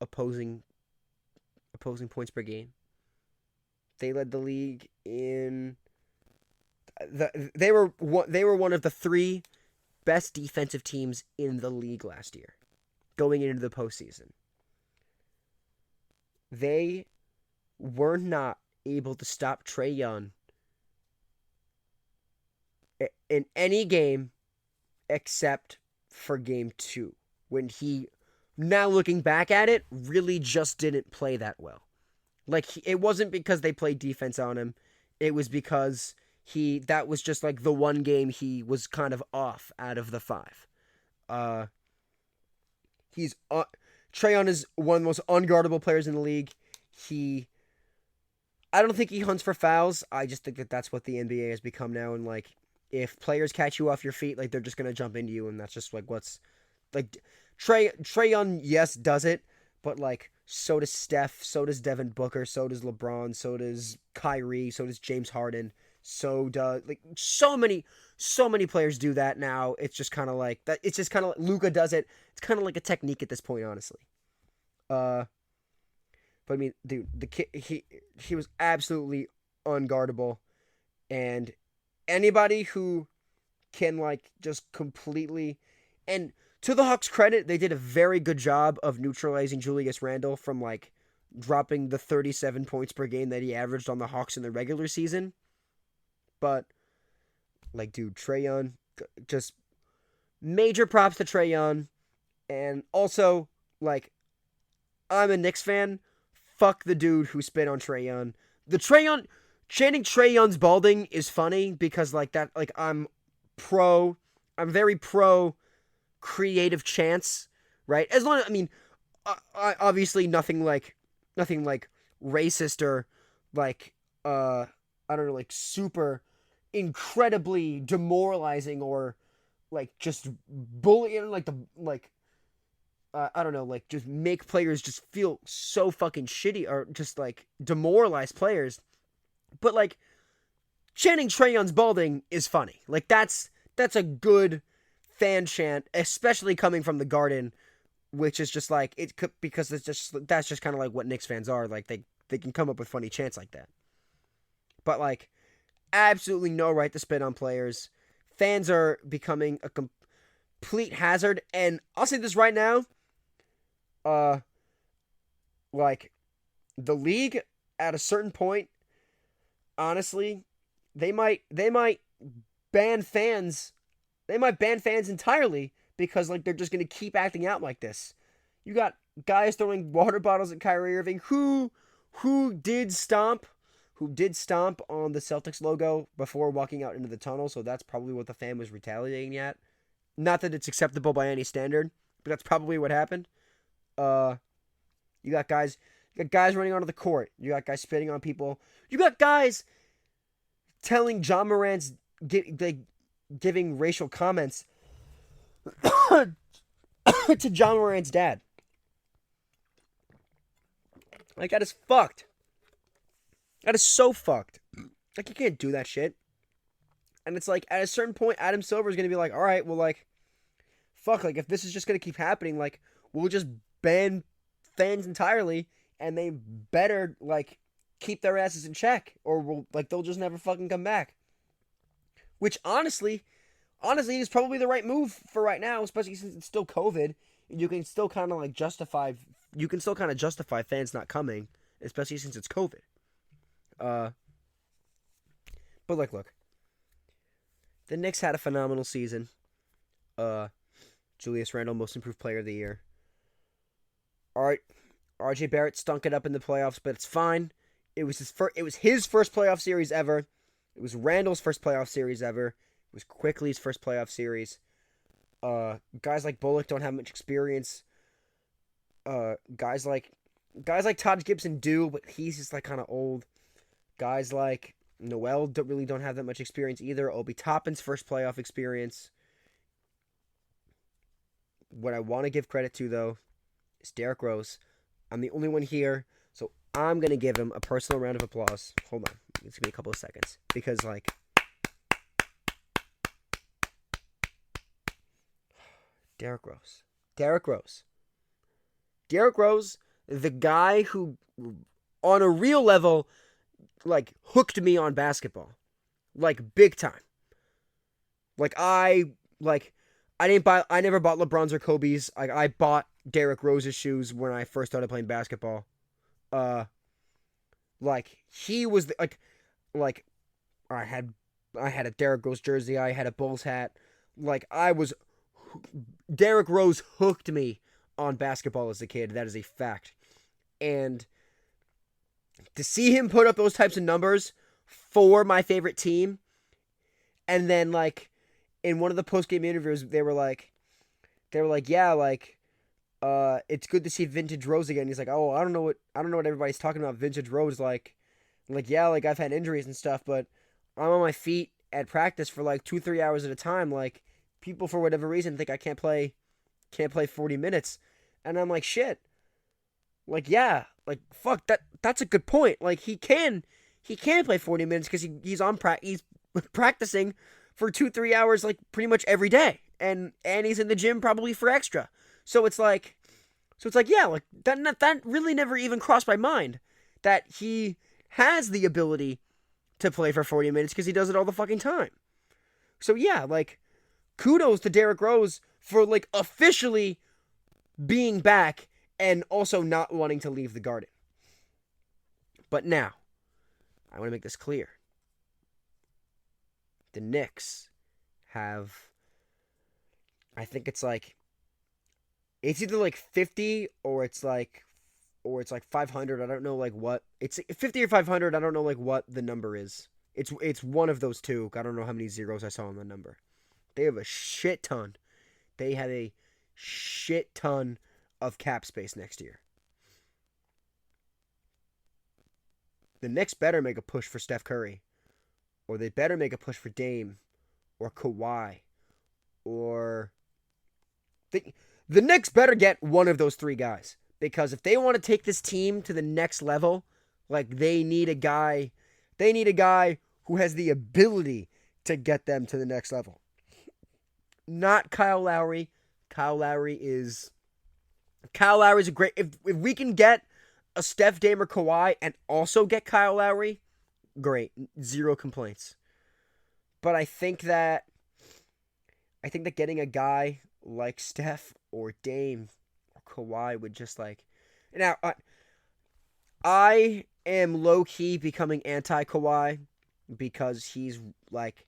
opposing points per game. They led the league in they were one of the three best defensive teams in the league last year, going into the postseason. They were not able to stop Trae Young in any game except for game 2, when he, now looking back at it, really just didn't play that well. Like, it wasn't because they played defense on him. It was because that was just like the one game he was kind of off out of the 5. He's Trae Young is one of the most unguardable players in the league. I don't think he hunts for fouls. I just think that that's what the NBA has become now. And like, if players catch you off your feet, like, they're just gonna jump into you, and that's just like what's like. Trae Young, yes, does it, but like, so does Steph, so does Devin Booker, so does LeBron, so does Kyrie, so does James Harden, so does like so many players do that now. It's just kind of like that. It's just kind of like Luka does it. It's kind of like a technique at this point, honestly. But I mean, dude, the kid, he was absolutely unguardable, and anybody who can like just completely, and to the Hawks' credit, they did a very good job of neutralizing Julius Randle from like dropping the 37 points per game that he averaged on the Hawks in the regular season. But like, dude, Trae Young, just major props to Trae Young, and also like, I'm a Knicks fan. Fuck the dude who spit on Trae Young. The Trae Young chanting Trae Young's balding is funny because like that, like, I'm very pro creative chants, right? As long as, I mean, obviously nothing like racist or like I don't know, like super incredibly demoralizing or like just bullying, like the like I don't know, like just make players just feel so fucking shitty or just like demoralize players. But like, chanting Trae Young's balding is funny. Like, that's a good fan chant, especially coming from the Garden, which is just like it could, because that's just kind of like what Knicks fans are. Like, they can come up with funny chants like that. But like, absolutely no right to spit on players. Fans are becoming a complete hazard, and I'll say this right now. Like, the league at a certain point, honestly, they might ban fans. They might ban fans entirely because like, they're just gonna keep acting out like this. You got guys throwing water bottles at Kyrie Irving, who did stomp on the Celtics logo before walking out into the tunnel. So that's probably what the fan was retaliating at. Not that it's acceptable by any standard, but that's probably what happened. You got guys running onto the court. You got guys spitting on people. You got guys telling John Morant's giving racial comments to John Morant's dad. Like, that is fucked. That is so fucked. Like, you can't do that shit. And it's like, at a certain point, Adam Silver is gonna be like, all right, well, like, fuck, like, if this is just gonna keep happening, like, we'll just ban fans entirely, and they better like keep their asses in check, or they'll just never fucking come back. Which honestly is probably the right move for right now, especially since it's still COVID. You can still kind of justify fans not coming, especially since it's COVID. But like, look, the Knicks had a phenomenal season. Julius Randle, most improved player of the year. All right, RJ Barrett stunk it up in the playoffs, but it's fine. It was his first playoff series ever. It was Randall's first playoff series ever. It was Quickly's first playoff series. Guys like Bullock don't have much experience. Guys like Todd Gibson do, but he's just like kind of old. Guys like Noel don't have that much experience either. Obi Toppin's first playoff experience. What I want to give credit to, though, is Derrick Rose. I'm the only one here, so I'm going to give him a personal round of applause. Hold on. It's going to be a couple of seconds. Because, like, Derrick Rose. Derrick Rose the guy who, on a real level, like, hooked me on basketball. Like, big time. Like, I never bought LeBron's or Kobe's. I bought Derrick Rose's shoes when I first started playing basketball. Uh, like, he was, like, I had a Derrick Rose jersey. I had a Bulls hat. Like, Derrick Rose hooked me on basketball as a kid. That is a fact. And to see him put up those types of numbers for my favorite team, and then, like, in one of the post-game interviews, they were like, yeah, like, it's good to see vintage Rose again. He's like, oh, I don't know what everybody's talking about vintage Rose. Like, yeah, like, I've had injuries and stuff, but I'm on my feet at practice for like 2-3 hours at a time. Like, people for whatever reason think I can't play 40 minutes, and I'm like, shit. Like, yeah, like, fuck, that's a good point. Like, he can play 40 minutes because he's practicing for 2-3 hours like pretty much every day, and he's in the gym probably for extra. So it's like, yeah, like, that really never even crossed my mind that he has the ability to play for 40 minutes because he does it all the fucking time. So yeah, like, kudos to Derrick Rose for, like, officially being back and also not wanting to leave the Garden. But now, I want to make this clear. The Knicks have, I think it's either like 50 or it's like 500. I don't know, like, what. It's 50 or 500. I don't know, like, what the number is. It's one of those two. I don't know how many zeros I saw on the number. They have a shit ton. They have a shit ton of cap space next year. The Knicks better make a push for Steph Curry, or they better make a push for Dame, or Kawhi, or the Knicks better get one of those three guys, because if they want to take this team to the next level, like, they need a guy who has the ability to get them to the next level. Not Kyle Lowry. Kyle Lowry is a great. If we can get a Steph, Dame, or Kawhi and also get Kyle Lowry, great. Zero complaints. But I think that getting a guy like Steph or Dame or Kawhi would just, like, now, I am low-key becoming anti-Kawhi because he's, like,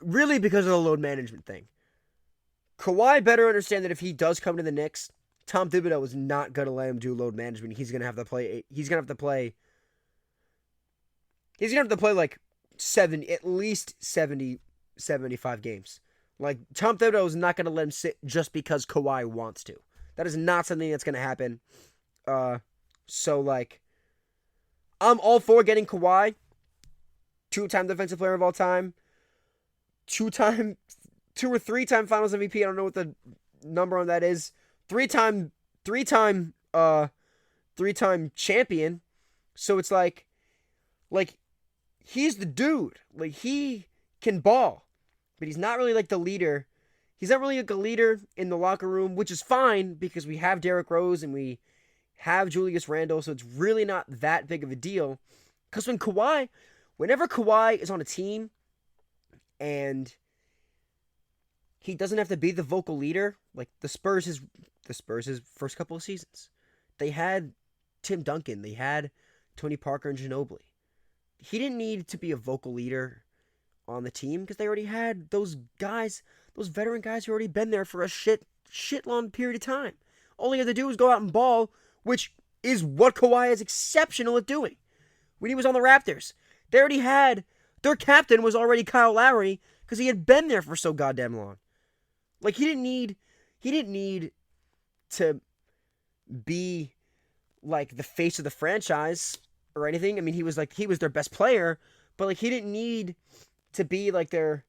really because of the load management thing. Kawhi better understand that if he does come to the Knicks, Tom Thibodeau is not going to let him do load management. He's going to have to play like at least 70, 75 games. Like, Tom Thibodeau is not going to let him sit just because Kawhi wants to. That is not something that's going to happen. So, like, I'm all for getting Kawhi. 2-time defensive player of all time. 2 or 3-time Finals MVP. I don't know what the number on that is. 3-time champion. So it's like, he's the dude. Like, he can ball, but he's not really like the leader. He's not really like a leader in the locker room, which is fine because we have Derrick Rose and we have Julius Randle, so it's really not that big of a deal. Because whenever Kawhi is on a team and he doesn't have to be the vocal leader, like the Spurs' first couple of seasons, they had Tim Duncan, they had Tony Parker and Ginobili. He didn't need to be a vocal leader on the team because they already had those guys, those veteran guys who already been there for a shit long period of time. All he had to do was go out and ball, which is what Kawhi is exceptional at doing. When he was on the Raptors, they already had, their captain was already Kyle Lowry because he had been there for so goddamn long. Like, he didn't need to be like the face of the franchise or anything. I mean, he was their best player, but, like, he didn't need to be like their,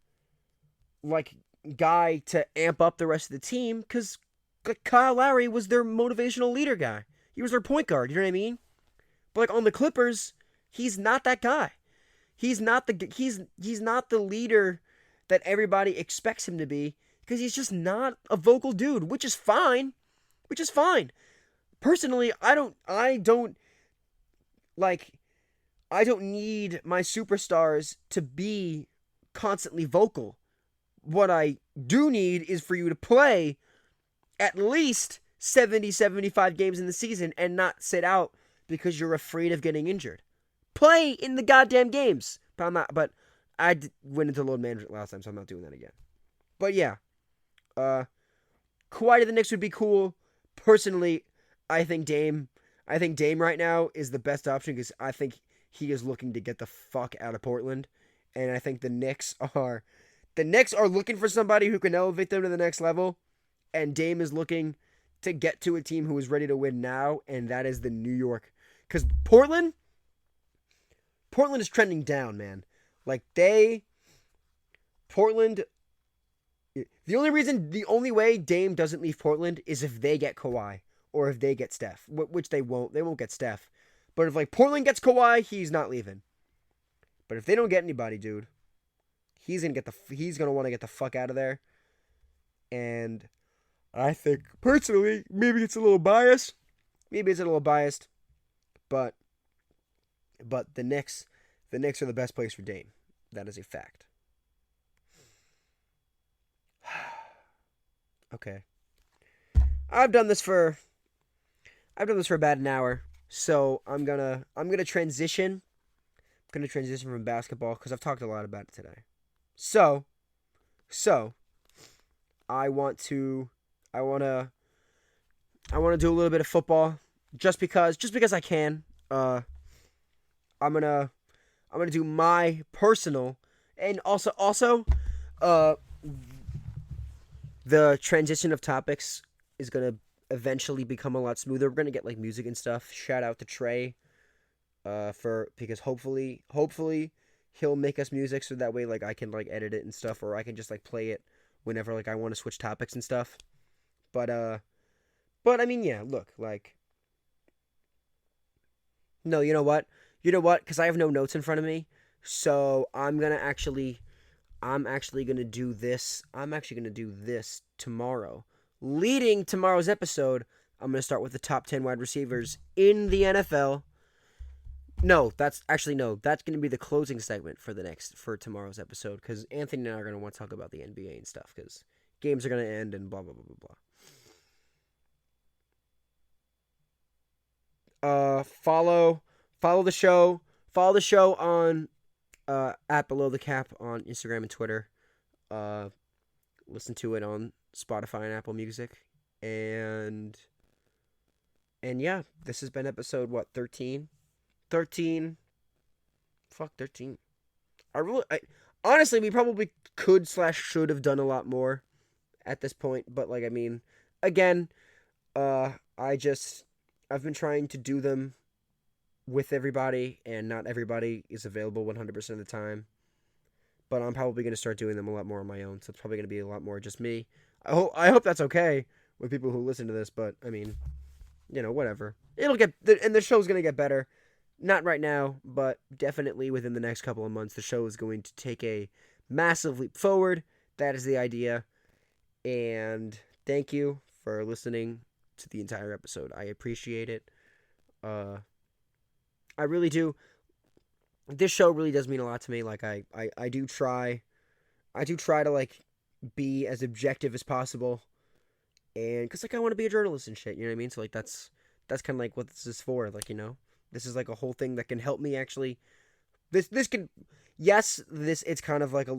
like, guy to amp up the rest of the team because, like, Kyle Lowry was their motivational leader guy. He was their point guard, you know what I mean? But, like, on the Clippers, he's not that guy. He's not the leader that everybody expects him to be because he's just not a vocal dude, which is fine. which is fine. Personally, like I don't need my superstars to be constantly vocal. What I do need is for you to play at least 70, 75 games in the season and not sit out because you're afraid of getting injured. Play in the goddamn games. But I went into load management last time, so I'm not doing that again. But yeah, Kawhi to the Knicks would be cool. Personally, I think Dame right now is the best option because I think he is looking to get the fuck out of Portland, and I think the Knicks are looking for somebody who can elevate them to the next level, and Dame is looking to get to a team who is ready to win now, and that is the New York. Because Portland is trending down, man. Like Portland. The only way Dame doesn't leave Portland is if they get Kawhi or if they get Steph, which they won't. They won't get Steph. But if like Portland gets Kawhi, he's not leaving. But if they don't get anybody, dude, he's gonna want to get the fuck out of there. And I think personally, maybe it's a little biased. But the Knicks are the best place for Dame. That is a fact. Okay. I've done this for about an hour, so I'm gonna transition. I'm gonna transition from basketball because I've talked a lot about it today. So I want to do a little bit of football just because I can. I'm gonna do my personal and also the transition of topics is gonna eventually become a lot smoother. We're gonna get like music and stuff. Shout out to Trey, because hopefully he'll make us music so that way like I can like edit it and stuff, or I can just like play it whenever like I want to switch topics and stuff. But I mean, yeah. Look, like, no, you know what? Because I have no notes in front of me, so I'm actually gonna do this. I'm actually gonna do this tomorrow. Leading tomorrow's episode, I'm gonna start with the top 10 wide receivers in the NFL. No, that's gonna be the closing segment for tomorrow's episode because Anthony and I are gonna want to talk about the NBA and stuff because games are gonna end and blah blah blah blah blah. Follow the show. Follow the show on at Below the Cap on Instagram and Twitter. Listen to it on Spotify and Apple Music. And yeah, this has been episode 13? 13. Fuck 13. I honestly, we probably could / should have done a lot more at this point, but like I mean, again, I've been trying to do them with everybody, and not everybody is available 100% of the time. But I'm probably going to start doing them a lot more on my own, so it's probably going to be a lot more just me. I hope that's okay with people who listen to this, but I mean, whatever. And the show's going to get better. Not right now, but definitely within the next couple of months, the show is going to take a massive leap forward. That is the idea. And thank you for listening to the entire episode. I appreciate it. I really do. This show really does mean a lot to me. Like I do try to like be as objective as possible, and because like I want to be a journalist and shit. You know what I mean? So like that's kind of like what this is for. Like this is like a whole thing that can help me actually. This can, yes, it's kind of like a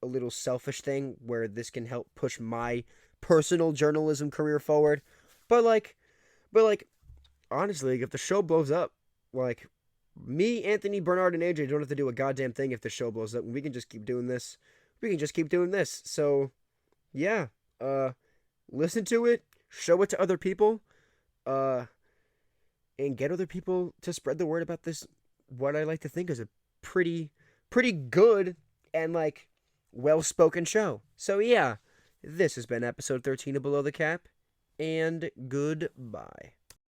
little selfish thing where this can help push my personal journalism career forward, but like honestly, if the show blows up, like me, Anthony, Bernard, and AJ don't have to do a goddamn thing if the show blows up. We can just keep doing this. So, yeah. Listen to it, show it to other people, and get other people to spread the word about this. What I like to think is a pretty good and like well-spoken show. So yeah, this has been episode 13 of Below the Cap, and goodbye.